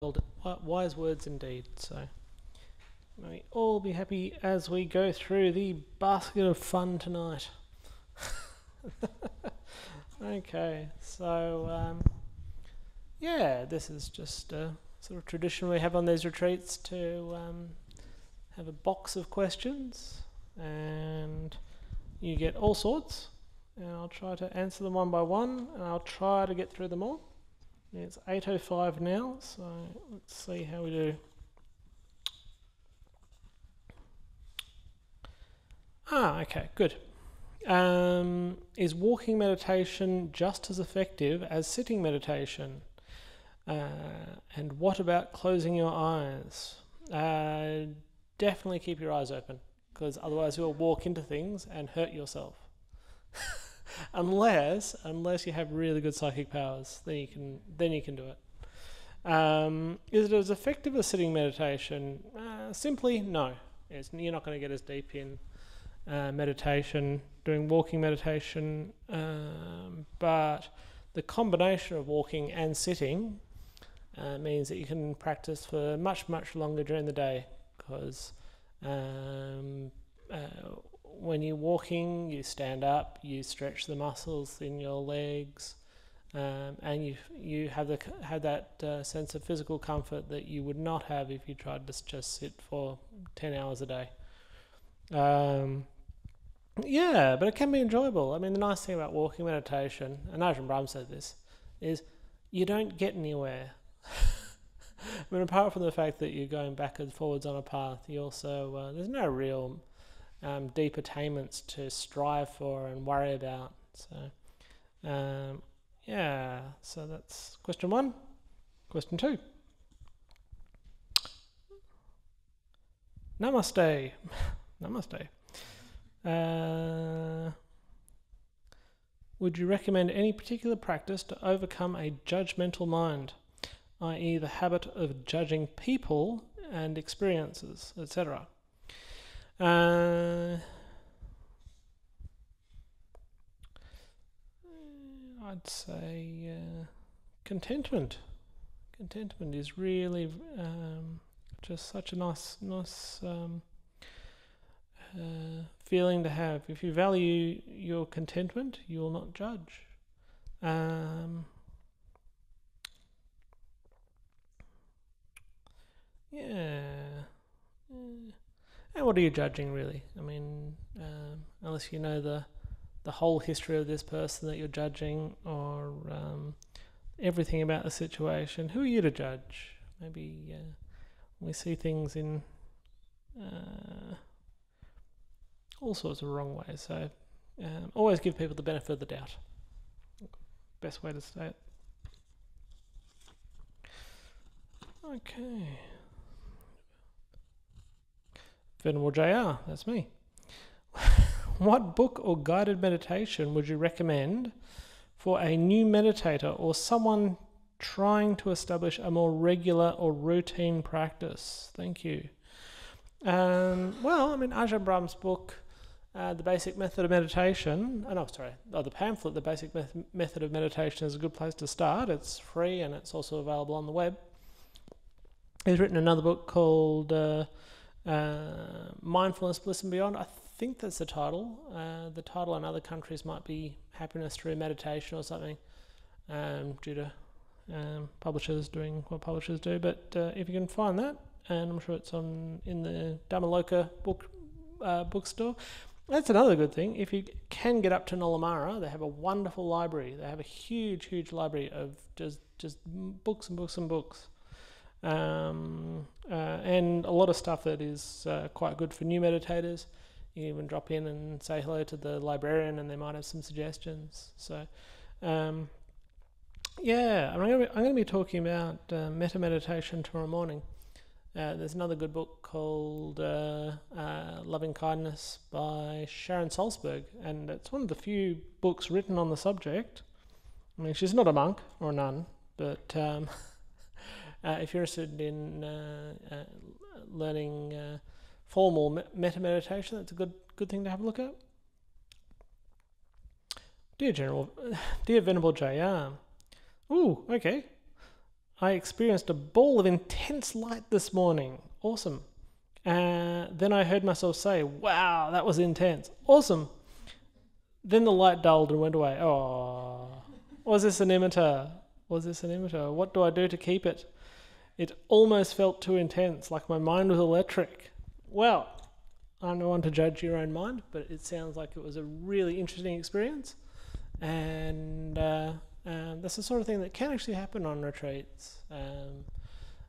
Wise words indeed. So may we all be happy as we go through the basket of fun tonight. Okay, so yeah, this is just a sort of tradition we have on these retreats to have a box of questions, and you get all sorts, and I'll try to answer them one by one, and I'll try to get through them all. It's 8:05 now, so let's see how we do. Okay, good. Is walking meditation just as effective as sitting meditation? And what about closing your eyes? Definitely keep your eyes open, because otherwise you'll walk into things and hurt yourself. unless you have really good psychic powers, then you can do it. Is it as effective as sitting meditation? Simply no. You're not going to get as deep in meditation doing walking meditation, but the combination of walking and sitting means that you can practice for much longer during the day, because when you're walking, you stand up, you stretch the muscles in your legs, and you have that sense of physical comfort that you would not have if you tried to just sit for 10 hours a day. Yeah, but it can be enjoyable. I mean, the nice thing about walking meditation, and Ajahn Brahm said this, is you don't get anywhere. I mean, apart from the fact that you're going backwards, forwards on a path, you also there's no real deep attainments to strive for and worry about. So, yeah, so that's question one. Question two. Namaste. Namaste. Would you recommend any particular practice to overcome a judgmental mind, i.e. the habit of judging people and experiences, etc.? I'd say contentment. Contentment is really just such a nice feeling to have. If you value your contentment, you will not judge. Yeah. And what are you judging, really? I mean, unless you know the whole history of this person that you're judging, or everything about the situation, who are you to judge? Maybe we see things in all sorts of wrong ways. So always give people the benefit of the doubt. Best way to say it. Okay. Venerable JR, that's me. What book or guided meditation would you recommend for a new meditator or someone trying to establish a more regular or routine practice? Thank you. Well, I mean, Ajahn Brahm's book, The Basic Method of Meditation, the pamphlet, The Basic Method of Meditation, is a good place to start. It's free and it's also available on the web. He's written another book called Mindfulness, Bliss and Beyond. I think that's the title. The title in other countries might be Happiness Through Meditation or something, due to publishers doing what publishers do. But if you can find that, and I'm sure it's in the Dhammaloka bookstore. That's another good thing. If you can get up to Nollamara, they have a wonderful library. They have a huge library of just books and books and books. And a lot of stuff that is quite good for new meditators. You can even drop in and say hello to the librarian, and they might have some suggestions. So, yeah, I'm going to be talking about metta meditation tomorrow morning. There's another good book called Loving Kindness by Sharon Salzberg, and it's one of the few books written on the subject. I mean, she's not a monk or a nun, but if you're interested in learning formal metta meditation, that's a good thing to have a look at. Dear Venerable JR. Ooh, okay. I experienced a ball of intense light this morning. Awesome. Then I heard myself say, wow, that was intense. Awesome. Then the light dulled and went away. Oh, was this an emitter? What do I do to keep it? It almost felt too intense, like my mind was electric. Well, I'm no one to judge your own mind, but it sounds like it was a really interesting experience. And that's the sort of thing that can actually happen on retreats.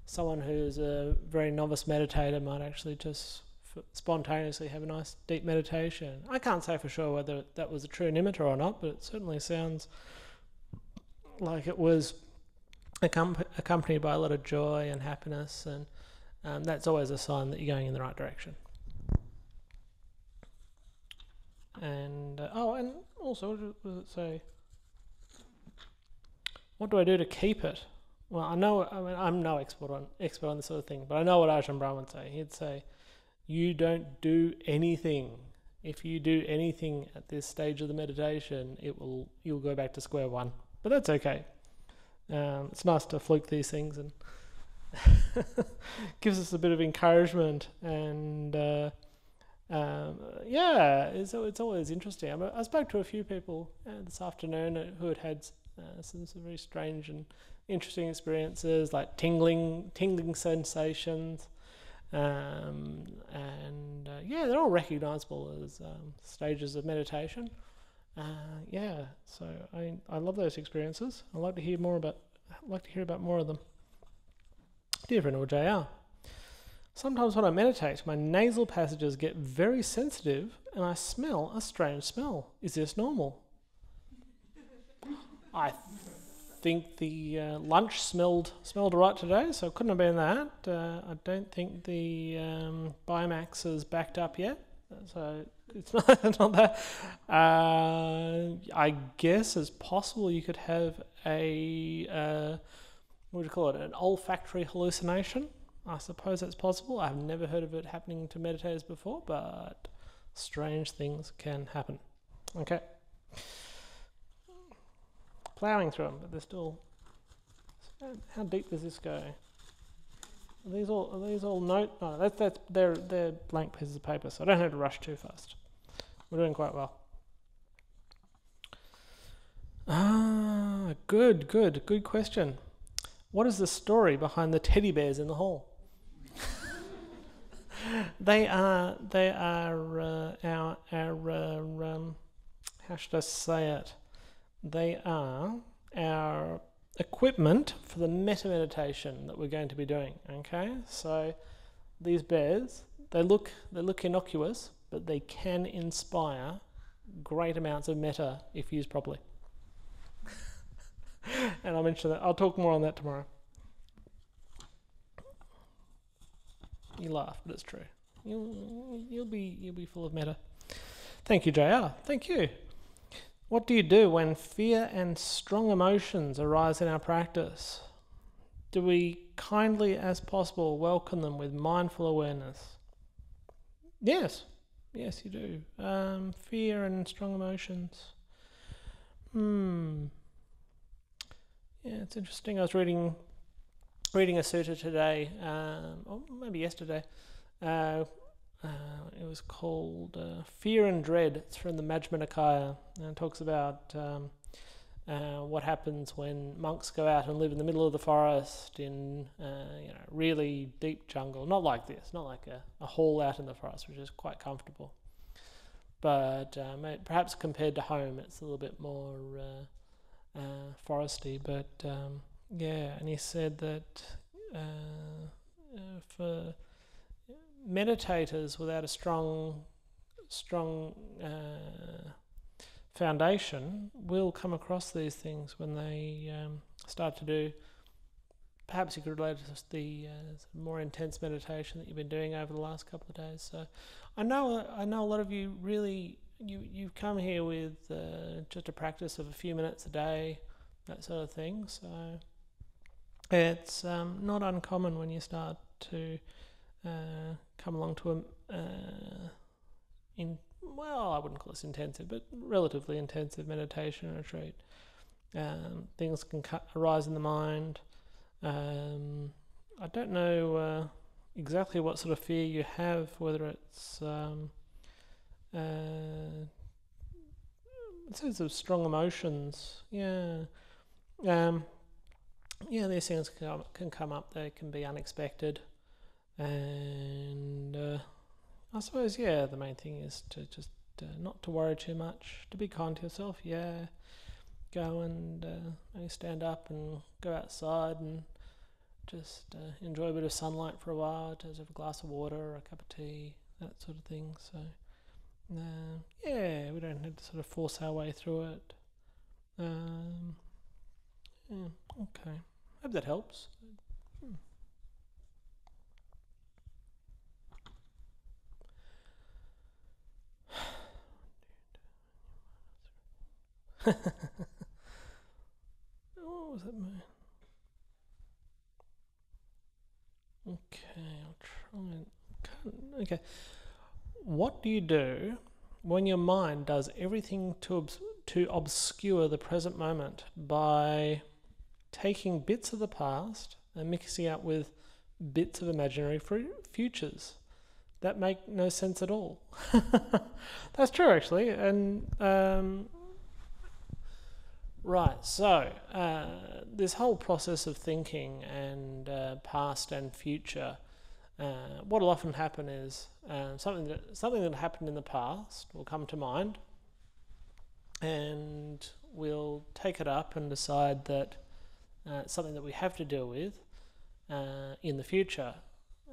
Someone who's a very novice meditator might actually just spontaneously have a nice deep meditation. I can't say for sure whether that was a true nimitta or not, but it certainly sounds like it was accompanied by a lot of joy and happiness, and that's always a sign that you're going in the right direction. And and also, what does it say? What do I do to keep it? Well, I'm no expert on this sort of thing, but I know what Ajahn Brahm would say. He'd say, you don't do anything. If you do anything at this stage of the meditation, you'll go back to square one. But that's okay. It's nice to fluke these things, and gives us a bit of encouragement. And it's always interesting. I spoke to a few people this afternoon who had some very strange and interesting experiences, like tingling sensations. They're all recognisable as stages of meditation. So I love those experiences. I'd like to hear about more of them. Dear Venerable JR, sometimes when I meditate, my nasal passages get very sensitive and I smell a strange smell. Is this normal? I think the lunch smelled right today, so it couldn't have been that. I don't think the Biomax is backed up yet, so it's not that. I guess it's possible you could have an olfactory hallucination. I suppose that's possible. I've never heard of it happening to meditators before, but strange things can happen. Okay. Ploughing through them, but they're still. How deep does this go? Are these all note? No, they're blank pieces of paper, so I don't have to rush too fast. We're doing quite well. Good question. What is the story behind the teddy bears in the hall? They are our how should I say it? They are our equipment for the metta meditation that we're going to be doing. Okay, so these bears, they look innocuous, but they can inspire great amounts of metta if used properly. And I'll mention that. I'll talk more on that tomorrow. You laugh, but it's true. You'll be full of metta. Thank you, JR. Thank you. What do you do when fear and strong emotions arise in our practice? Do we kindly as possible welcome them with mindful awareness? Yes, you do. Fear and strong emotions. Yeah, it's interesting. I was reading a sutta today, or maybe yesterday. It was called Fear and Dread. It's from the Majjhima Nikaya, and it talks about what happens when monks go out and live in the middle of the forest in really deep jungle. Not like this, not like a hall out in the forest, which is quite comfortable. But perhaps compared to home, it's a little bit more foresty. But and he said that for meditators without a strong foundation will come across these things when they start to do. Perhaps you could relate it to the more intense meditation that you've been doing over the last couple of days. So I know a lot of you really you've come here with just a practice of a few minutes a day, that sort of thing. So it's not uncommon when you start to come along to I wouldn't call this intensive, but relatively intensive meditation retreat. Things can arise in the mind. I don't know exactly what sort of fear you have, whether it's in terms of strong emotions. Yeah. These things can come up. They can be unexpected, and I suppose the main thing is to just not to worry too much. To be kind to yourself. Yeah. Go and maybe stand up and go outside and just enjoy a bit of sunlight for a while. Just have a glass of water or a cup of tea, that sort of thing. So, we don't have to sort of force our way through it. Okay. Hope that helps. What was that mean? Okay, I'll try and... Okay. What do you do when your mind does everything to obscure the present moment by taking bits of the past and mixing it with bits of imaginary futures that make no sense at all? That's true, actually. And right, so this whole process of thinking and past and future, what will often happen is something that happened in the past will come to mind, and we'll take it up and decide that it's something that we have to deal with in the future.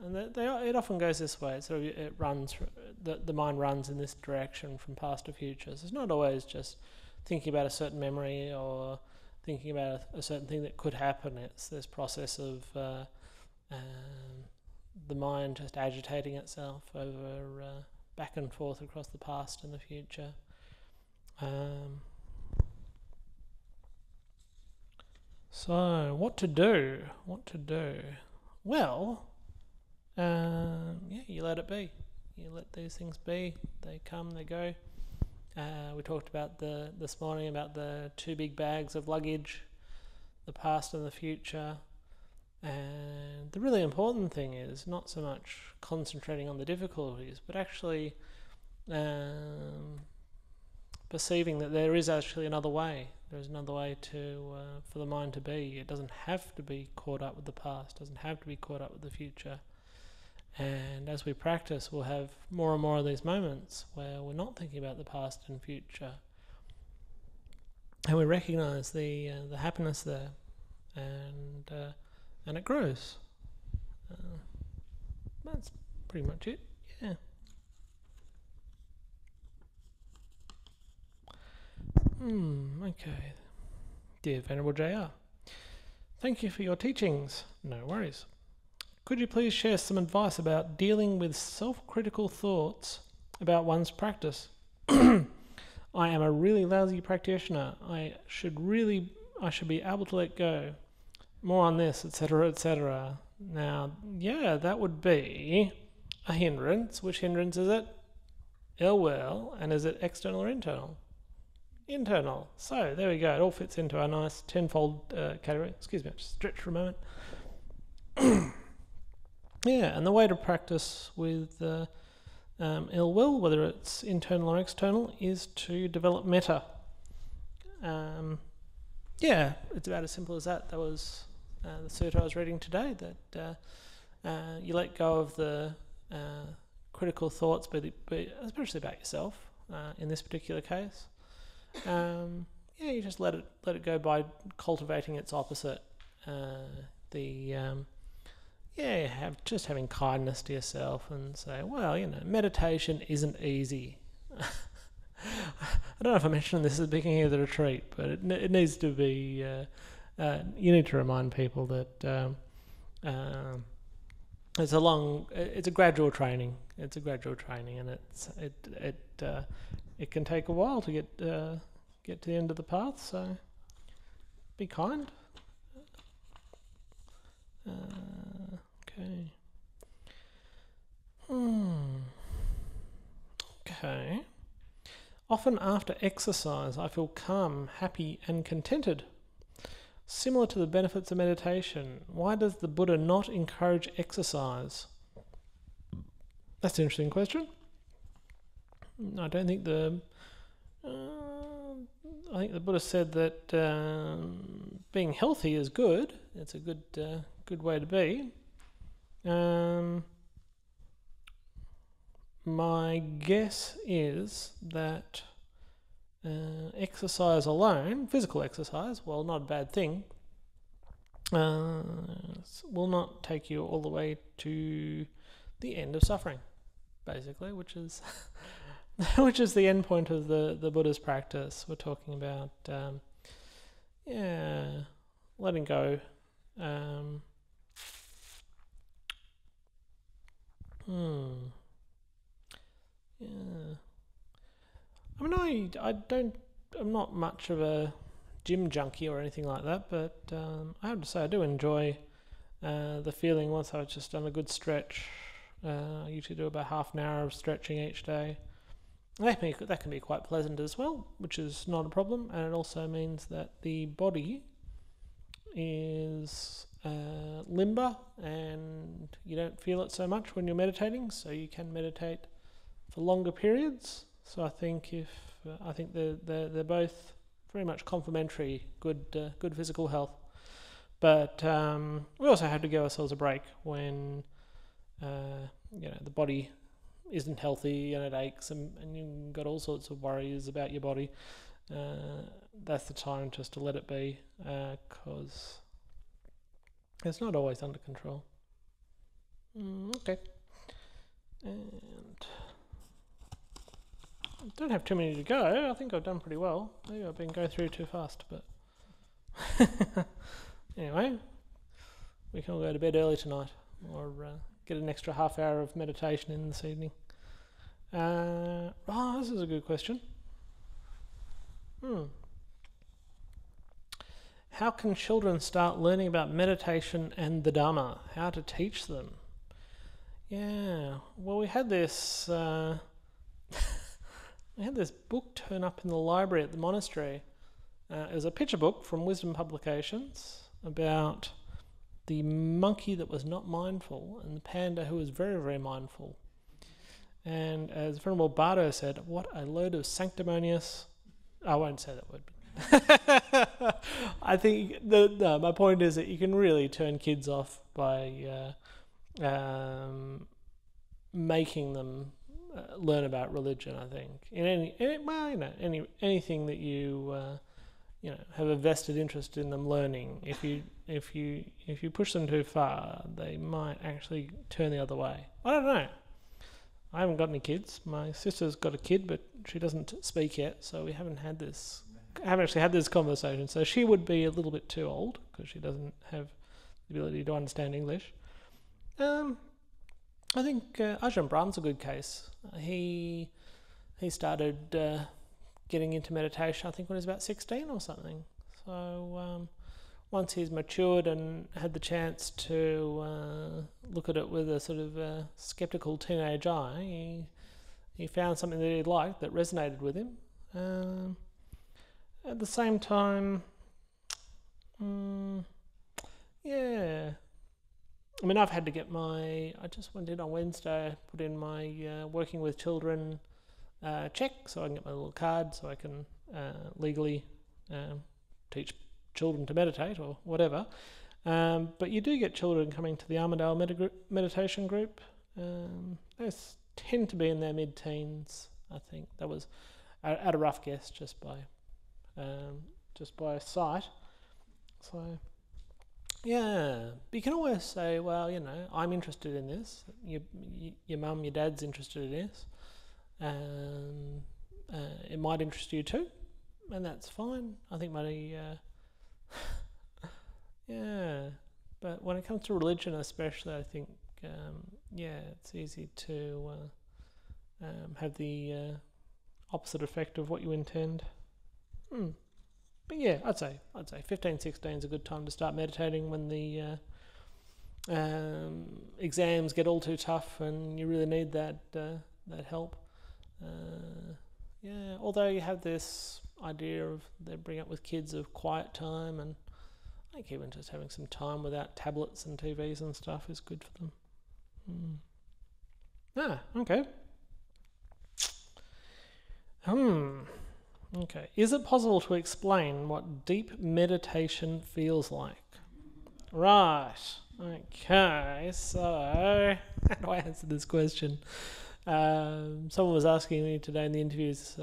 And it often goes this way. So it runs. The mind runs in this direction from past to future. So it's not always just thinking about a certain memory or thinking about a certain thing that could happen. It's this process of the mind just agitating itself over back and forth across the past and the future. So what to do? Well, you let it be. You let these things be. They come, they go. We talked about this morning about the 2 big bags of luggage, the past and the future. And the really important thing is not so much concentrating on the difficulties, but actually perceiving that there is actually another way. There is another way for the mind to be. It doesn't have to be caught up with the past, doesn't have to be caught up with the future. And as we practice, we'll have more and more of these moments where we're not thinking about the past and future. And we recognise the happiness there, and it grows. That's pretty much it. Yeah. Okay. Dear Venerable JR, thank you for your teachings. No worries. Could you please share some advice about dealing with self-critical thoughts about one's practice? I am a really lousy practitioner. I should be able to let go. More on this, etc., etc. Now, that would be a hindrance. Which hindrance is it? Ill will. And is it external or internal? Internal. So, there we go. It all fits into our nice tenfold category. Excuse me, just stretch for a moment. And the way to practice with ill will, whether it's internal or external, is to develop metta. It's about as simple as that. That was the sutta I was reading today, that you let go of the critical thoughts, but especially about yourself in this particular case. You just let it go by cultivating its opposite. Having kindness to yourself and say, meditation isn't easy. I don't know if I mentioned this at the beginning of the retreat, but it needs to be. You need to remind people that it's a gradual training. It's a gradual training, and it can take a while to get to the end of the path. So be kind. Okay. Okay. Often after exercise, I feel calm, happy, and contented. Similar to the benefits of meditation, why does the Buddha not encourage exercise? That's an interesting question. I don't think I think the Buddha said that being healthy is good. It's a good way to be. My guess is that exercise alone, physical exercise, well, not a bad thing, will not take you all the way to the end of suffering, basically, which is which is the end point of the Buddha's practice. We're talking about letting go. I mean, I'm not much of a gym junkie or anything like that, but I have to say I do enjoy the feeling once I've just done a good stretch. I usually do about half an hour of stretching each day. That can be quite pleasant as well, which is not a problem, and it also means that the body is limber and you don't feel it so much when you're meditating, so you can meditate for longer periods. So I think they're both very much complementary, good physical health. But we also have to give ourselves a break when the body isn't healthy and it aches and you've got all sorts of worries about your body. That's the time just to let it be, because it's not always under control. Okay. And I don't have too many to go. I think I've done pretty well. Maybe I've been going through too fast, but anyway, we can all go to bed early tonight, or get an extra half hour of meditation in this evening. This is a good question. How can children start learning about meditation and the Dhamma? How to teach them? Yeah, well, we had this book turn up in the library at the monastery. It was a picture book from Wisdom Publications about the monkey that was not mindful and the panda who was very, very mindful. And as Venerable Bardo said, what a load of sanctimonious... I won't say that word. I think my point is that you can really turn kids off by making them learn about religion. I think anything that you have a vested interest in them learning. If you push them too far, they might actually turn the other way. I don't know. I haven't got any kids. My sister's got a kid, but she doesn't speak yet, so we haven't actually had this conversation. So she would be a little bit too old because she doesn't have the ability to understand English. I think Ajahn Brahm's a good case. He started getting into meditation, I think, when he was about 16 or something. So once he's matured and had the chance to look at it with a sort of skeptical teenage eye, he found something that he liked, that resonated with him. At the same time, I mean, I've had to get I just went in on Wednesday, put in my working with children check, so I can get my little card so I can legally teach children to meditate or whatever. But you do get children coming to the Armadale meditation group. They tend to be in their mid-teens, I think. That was at a rough guess, just by sight. So, yeah, but you can always say, well, I'm interested in this. Your mum, your dad's interested in this. It might interest you too, and that's fine. I think but when it comes to religion especially, I think it's easy to have the opposite effect of what you intend. But yeah, I'd say 15, 16 is a good time to start meditating when the exams get all too tough and you really need that help. Although you have this idea of they bring up with kids of quiet time, and think even just having some time without tablets and TVs and stuff is good for them. Okay. Okay. Is it possible to explain what deep meditation feels like? Right. Okay. So, how do I answer this question? Someone was asking me today in the interviews,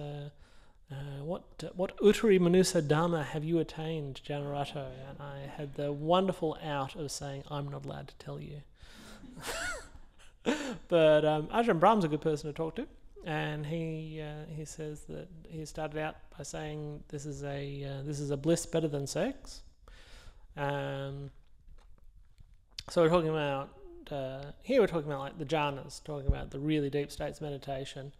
what Uttari Manusa Dharma have you attained, Jhanarato? And I had the wonderful out of saying, I'm not allowed to tell you. But Ajahn Brahm's a good person to talk to, and he says that he started out by saying this is a bliss better than sex. So we're talking about here we're talking about like the jhanas, talking about the really deep states of meditation.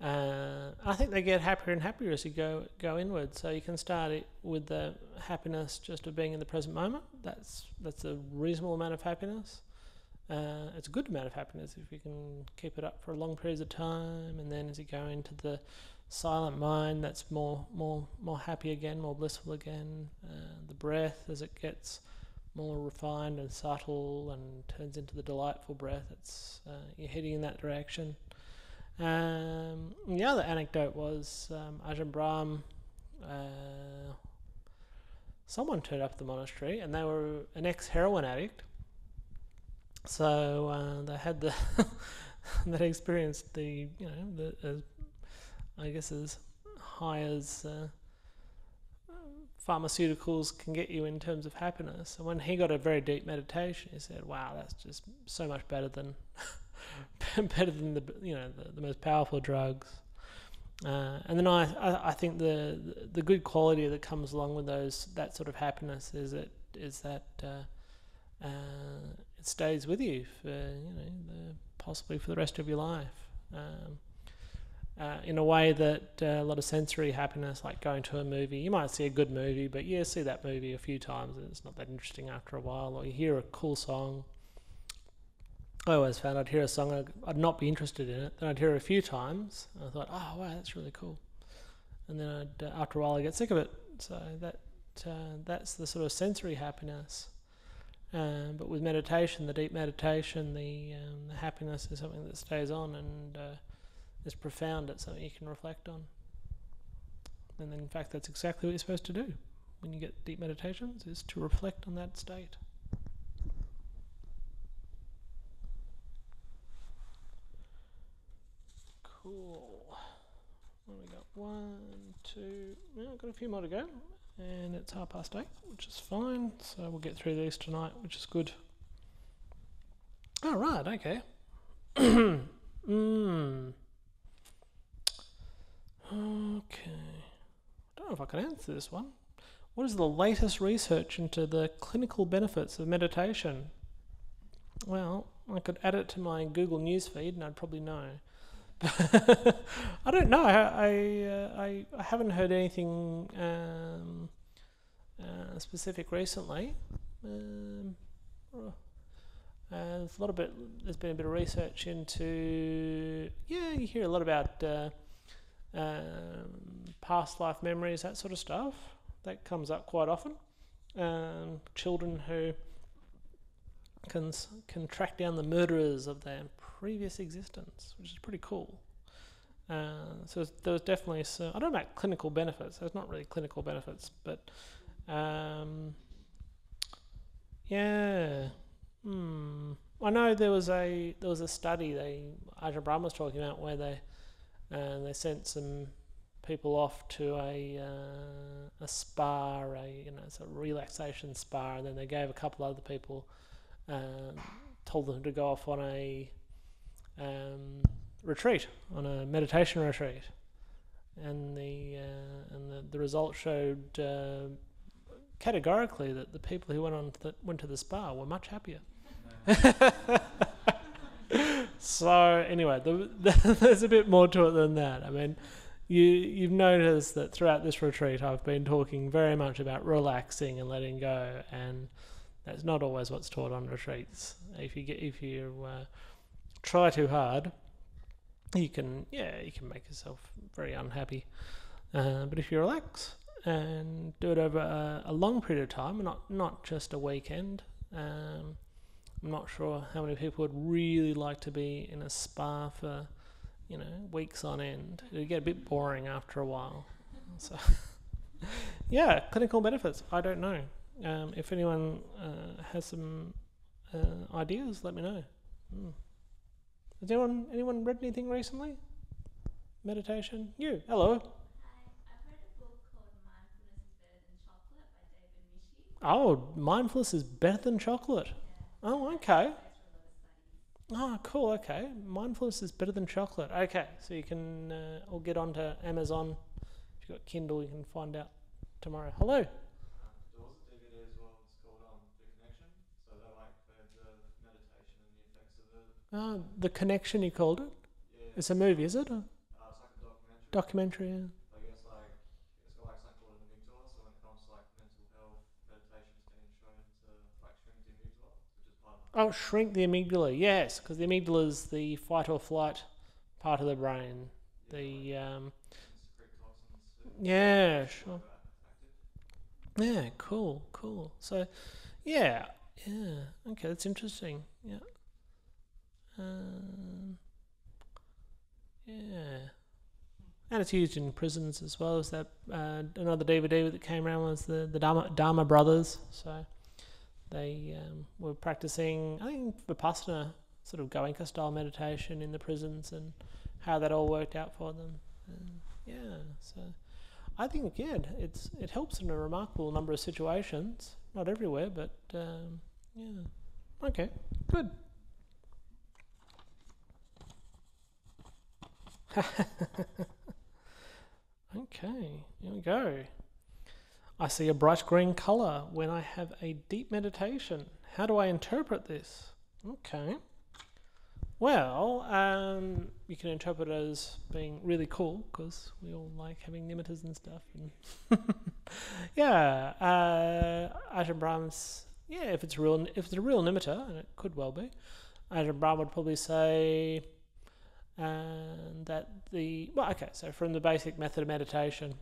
I think they get happier and happier as you go inward. So you can start it with the happiness just of being in the present moment. That's a reasonable amount of happiness. It's a good amount of happiness if you can keep it up for long periods of time, and then as you go into the silent mind, that's more happy again, more blissful again. The breath, as it gets more refined and subtle and turns into the delightful breath, it's you're heading in that direction. The other anecdote was Ajahn Brahm. Someone turned up at the monastery, and they were an ex-heroin addict. So they had that experienced I guess as high as pharmaceuticals can get you in terms of happiness. And when he got a very deep meditation, he said, "Wow, that's just so much better than the most powerful drugs." And then I think the good quality that comes along with that sort of happiness is that it stays with you for possibly for the rest of your life, in a way that a lot of sensory happiness, like going to a movie, you might see a good movie, but you see that movie a few times and it's not that interesting after a while. Or you hear a cool song. I always found I'd hear a song, I'd not be interested in it, then I'd hear it a few times and I thought, oh wow, that's really cool, and then after a while I get sick of it. So that's the sort of sensory happiness. But with meditation, the deep meditation, the happiness is something that stays on and is profound. It's something you can reflect on. And in fact, that's exactly what you're supposed to do when you get deep meditations, is to reflect on that state. Cool. Well, we got 1, 2... Well, I've got a few more to go. And it's 8:30, which is fine. So we'll get through these tonight, which is good. Oh, right, okay. Okay. I don't know if I can answer this one. What is the latest research into the clinical benefits of meditation? Well, I could add it to my Google News feed and I'd probably know. I don't know. I haven't heard anything specific recently. There's been a bit of research into. Yeah, you hear a lot about past life memories, that sort of stuff. That comes up quite often. Children who can track down the murderers of their previous existence, which is pretty cool. So there was definitely some. I don't know about clinical benefits. There's not really clinical benefits, but yeah. I know there was a study Ajahn Brahm was talking about where they sent some people off to a spa, it's a relaxation spa, and then they gave a couple other people, told them to go off on a retreat, on a meditation retreat, and the results showed categorically that the people who went to the spa were much happier. So anyway, there's a bit more to it than that. I mean, you've noticed that throughout this retreat I've been talking very much about relaxing and letting go, and that's not always what's taught on retreats. If you try too hard, you can make yourself very unhappy. But if you relax and do it over a long period of time, not just a weekend. I'm not sure how many people would really like to be in a spa for, weeks on end. It'd get a bit boring after a while. So, yeah, clinical benefits. I don't know. If anyone has some ideas, let me know. Has anyone read anything recently? Meditation? You? Hello. Oh, mindfulness is better than chocolate. Oh, okay. Oh, cool. Okay, mindfulness is better than chocolate. Okay, so you can all get onto Amazon. If you've got Kindle, you can find out tomorrow. Hello. There was a DVD as well. It's called The Connection. So they like the meditation and the effects of it. The Connection, you called it. Yeah, It's a movie, is it? it's like a documentary. Documentary. Yeah. I guess like it's got like something called an amygdala. So when it comes to like mental health, meditation's been shown to like shrink the amygdala, which is part of the Oh, brain. shrink the amygdala. Yes, because the amygdala is the fight or flight part of the brain. Yeah, like The can secrete toxins too. Yeah, Makes it sure. active. Yeah, cool. So yeah. Okay, that's interesting. Yeah. Um, yeah. And it's used in prisons as well as that. Another DVD that came around was the Dharma Brothers. So they were practicing, I think, Vipassana sort of Goenka style meditation in the prisons and how that all worked out for them. And yeah, so I think it helps in a remarkable number of situations. Not everywhere, but yeah. Okay, good. Okay, here we go. I see a bright green colour when I have a deep meditation. How do I interpret this? Okay. Well, you can interpret it as being really cool because we all like having nimittas and stuff. And yeah, Ajahn Brahm's. Yeah, if it's a real nimitta, and it could well be, Ajahn Brahm would probably say that so from the basic method of meditation,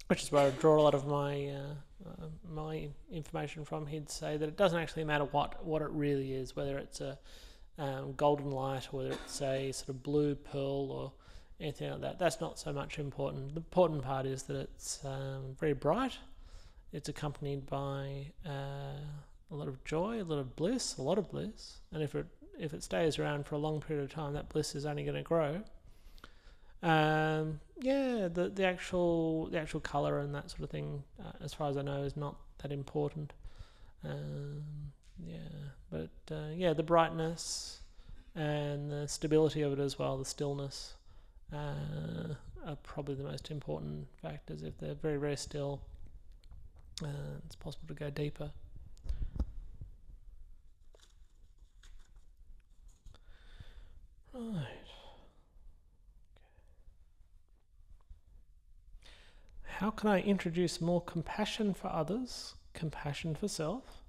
which is where I draw a lot of my information from, he'd say that it doesn't actually matter what it really is, whether it's a golden light or whether it's a sort of blue pearl or anything like that. That's not so much important. The important part is that it's very bright. It's accompanied by a lot of joy, a lot of bliss, and if it stays around for a long period of time, that bliss is only going to grow. The actual color and that sort of thing, as far as I know, is not that important. The brightness and the stability of it as well, the stillness, are probably the most important factors. If they're very, very still, it's possible to go deeper. Right. How can I introduce more compassion for others, compassion for self,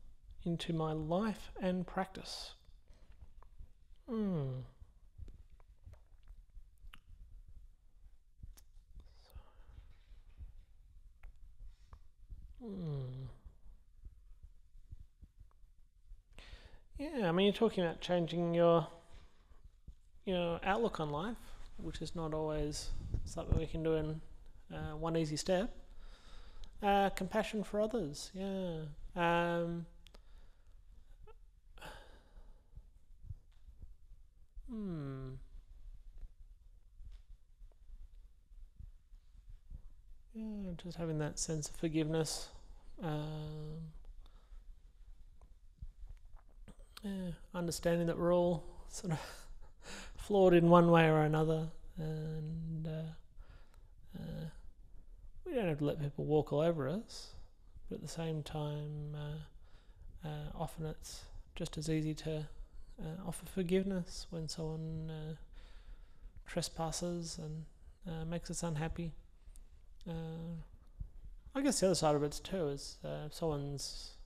into my life and practice? Yeah, I mean, you're talking about changing your outlook on life, which is not always something we can do in one easy step. Compassion for others, yeah. Yeah, just having that sense of forgiveness. Understanding that we're all sort of flawed in one way or another, and we don't have to let people walk all over us, but at the same time, often it's just as easy to offer forgiveness when someone trespasses and makes us unhappy. I guess the other side of it too is if someone's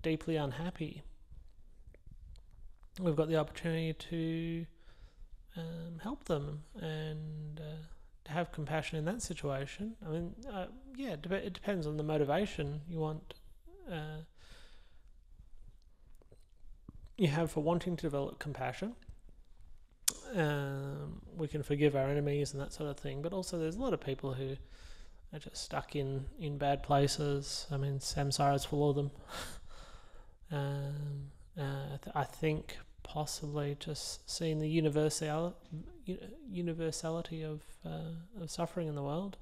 deeply unhappy, we've got the opportunity to help them and have compassion in that situation. I mean, it depends on the motivation you want. You have for wanting to develop compassion. We can forgive our enemies and that sort of thing, but also there's a lot of people who are just stuck in bad places. I mean, samsara's full of them. I think possibly just seeing the universality of suffering in the world.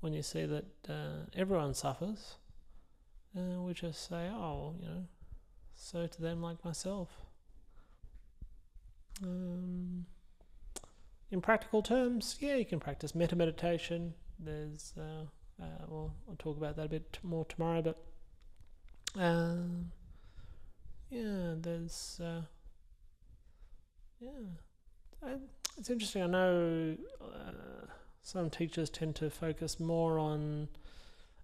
When you see that everyone suffers, we just say, oh, so to them like myself. In practical terms, you can practice metta meditation. There's, I'll talk about that a bit more tomorrow, but there's, it's interesting. I know some teachers tend to focus more on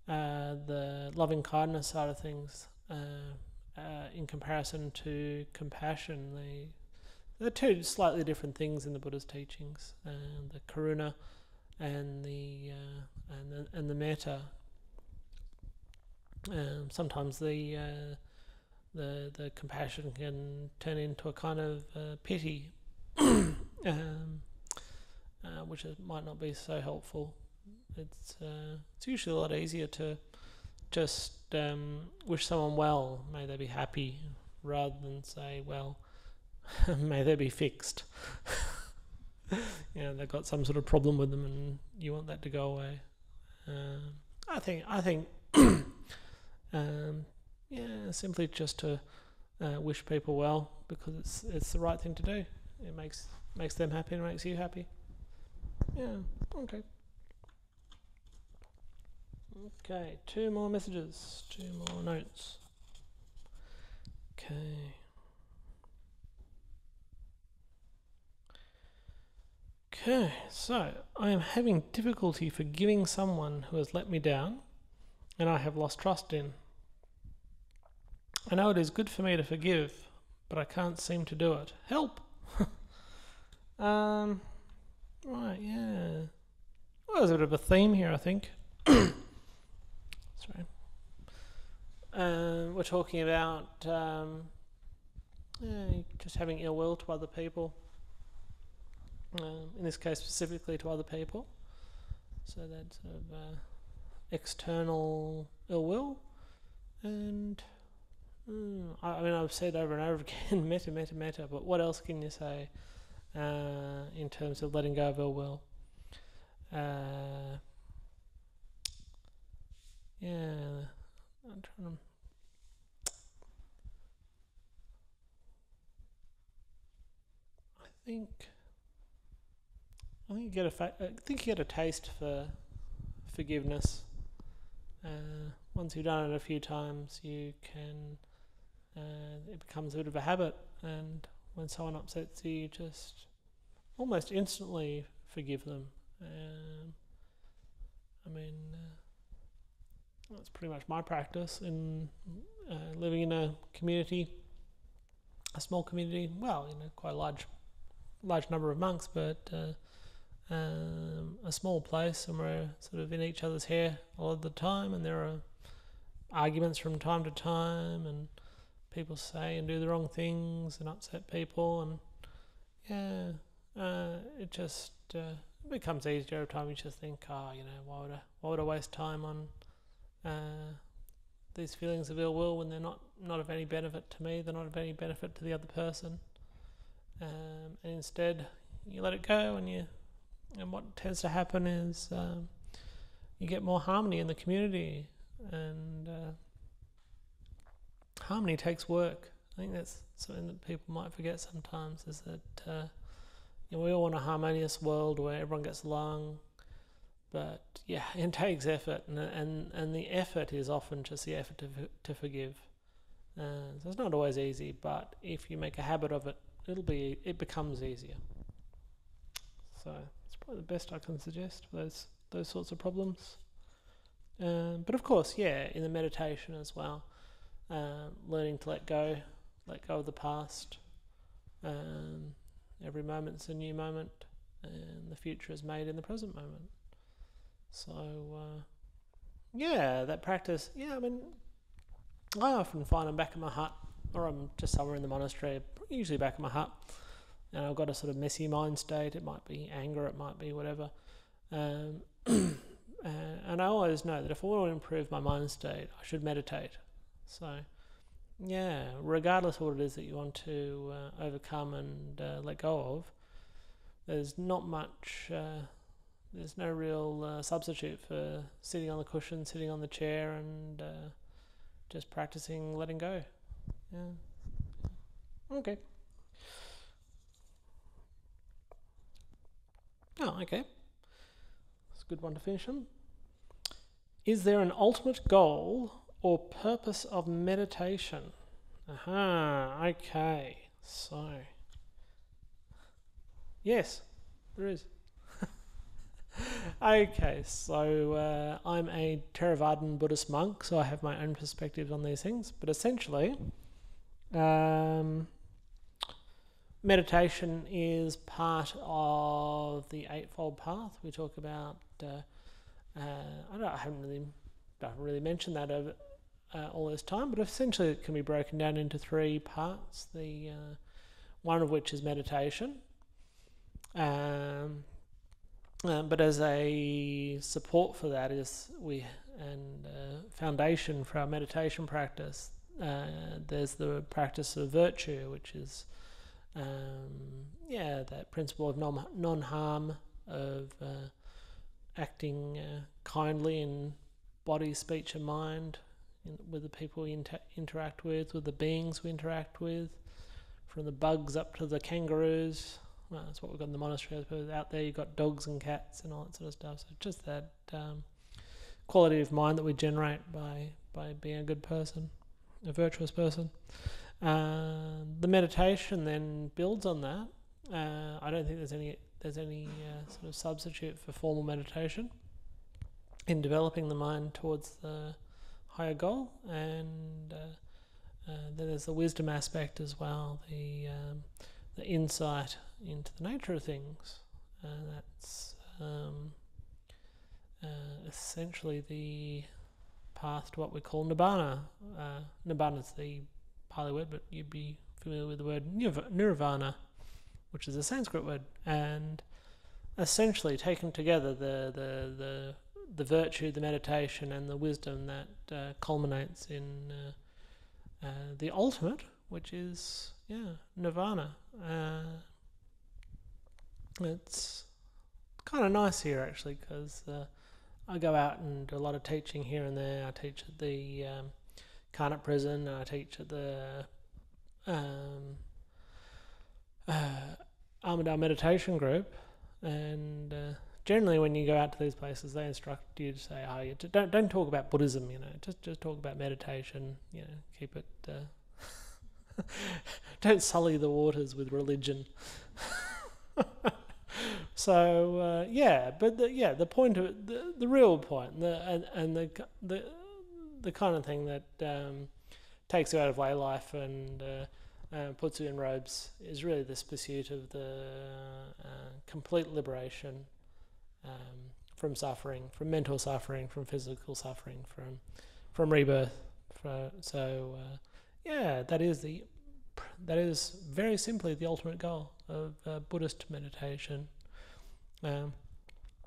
the loving kindness side of things in comparison to compassion. They're two slightly different things in the Buddha's teachings, the karuna and the metta. Sometimes the compassion can turn into a kind of pity, which might not be so helpful. It's usually a lot easier to just wish someone well, may they be happy, rather than say, well, may they be fixed. They've got some sort of problem with them, and you want that to go away. I think, simply just to wish people well, because it's the right thing to do. It makes them happy and makes you happy. Yeah. Okay. Okay. 2 more messages. 2 more notes. Okay. Okay, so I am having difficulty forgiving someone who has let me down and I have lost trust in. I know it is good for me to forgive, but I can't seem to do it. Help! Right, yeah. Well, there's a bit of a theme here, I think. Sorry. We're talking about just having ill will to other people. In this case, specifically to other people. So that sort of external ill will. And I've said over and over again, metta, but what else can you say in terms of letting go of ill will? I'm trying to... I think you get a taste for forgiveness. Once you've done it a few times, you can. It becomes a bit of a habit, and when someone upsets you, you just almost instantly forgive them. That's pretty much my practice in living in a community, a small community. Well, quite a large number of monks, but a small place, and we're sort of in each other's hair all of the time, and there are arguments from time to time, and people say and do the wrong things and upset people, and it just becomes easier every time. You just think, why would I waste time on these feelings of ill will when they're not of any benefit to me, they're not of any benefit to the other person, and instead you let it go, and what tends to happen is you get more harmony in the community, and harmony takes work. I think that's something that people might forget sometimes, is that we all want a harmonious world where everyone gets along, but it takes effort, and the effort is often just the effort to forgive. So it's not always easy, but if you make a habit of it, it becomes easier. So it's probably the best I can suggest for those sorts of problems. But of course, in the meditation as well, learning to let go of the past. Every moment's a new moment. and the future is made in the present moment. So yeah, that practice. Yeah, I mean, I often find I'm back in my hut, or I'm just somewhere in the monastery, usually back in my hut, and I've got a sort of messy mind state. It might be anger, it might be whatever. And I always know that if I want to improve my mind state, I should meditate. So, yeah, regardless of what it is that you want to overcome and let go of, there's not much, there's no real substitute for sitting on the cushion, sitting on the chair, and just practicing letting go. Yeah. Okay. Oh, okay. That's a good one to finish on. Is there an ultimate goal or purpose of meditation? Aha, okay. So, yes, there is. Okay, so I'm a Theravadan Buddhist monk, so I have my own perspectives on these things. But essentially, meditation is part of the Eightfold Path. We talk about. I haven't really mentioned that over all this time, but essentially it can be broken down into three parts. The one of which is meditation. But as a support for that foundation for our meditation practice, there's the practice of virtue, which is that principle of non-harm, of acting kindly in body, speech and mind with the people we interact with the beings we interact with, from the bugs up to the kangaroos. Well, that's what we've got in the monastery. I suppose out there you've got dogs and cats and all that sort of stuff. So just that quality of mind that we generate by being a good person, a virtuous person. The meditation then builds on that. I don't think there's any sort of substitute for formal meditation in developing the mind towards the higher goal. And then there's the wisdom aspect as well, the insight into the nature of things. That's essentially the path to what we call nibbana. Nibbana is the Pali word, but you'd be familiar with the word nirvana, which is a Sanskrit word. And essentially, taken together, the virtue, the meditation, and the wisdom that culminates in the ultimate, which is nirvana. It's kind of nice here actually, because I go out and do a lot of teaching here and there. I teach at the Carnot prison. I teach at the Armadale meditation group, and generally when you go out to these places, they instruct you to say, don't talk about Buddhism, just talk about meditation, keep it, don't sully the waters with religion. So but the point of it, the real point, the kind of thing that takes you out of lay life and puts you in robes is really this pursuit of the complete liberation from suffering, from mental suffering, from physical suffering, from rebirth. That is very simply the ultimate goal of Buddhist meditation.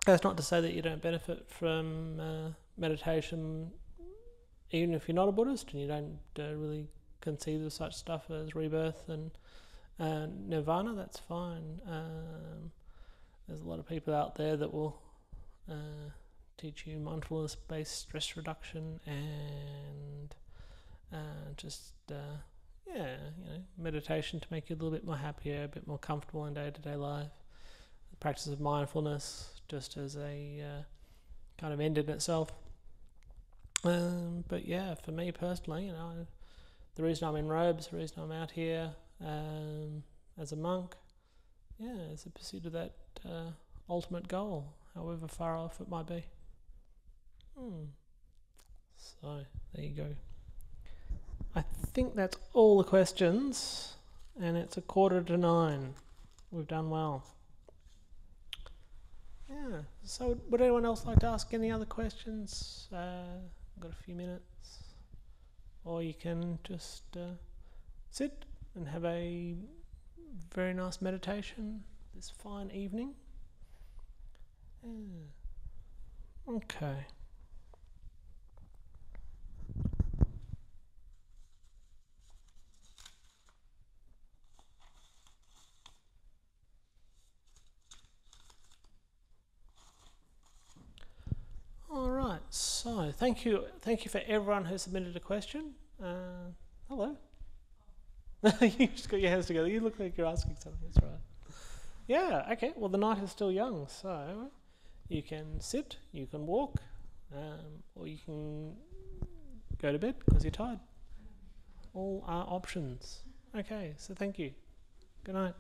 That's not to say that you don't benefit from meditation even if you're not a Buddhist and you don't really conceive of such stuff as rebirth and nirvana. That's fine. There's a lot of people out there that will teach you mindfulness-based stress reduction and meditation to make you a little bit more happier, a bit more comfortable in day-to-day life. The practice of mindfulness just as a kind of end in itself. But yeah, for me personally, the reason I'm in robes, the reason I'm out here as a monk, is the pursuit of that ultimate goal, however far off it might be. So, there you go. I think that's all the questions, and it's 8:45. We've done well. Yeah. So, would anyone else like to ask any other questions? Got a few minutes, or you can just sit and have a very nice meditation this fine evening. Yeah. Okay. All right. So, thank you for everyone who submitted a question. Hello. You just got your hands together. You look like you're asking something. That's right. Yeah. Okay. Well, the night is still young, so you can sit, you can walk, or you can go to bed because you're tired. All are options. Okay. So, thank you. Good night.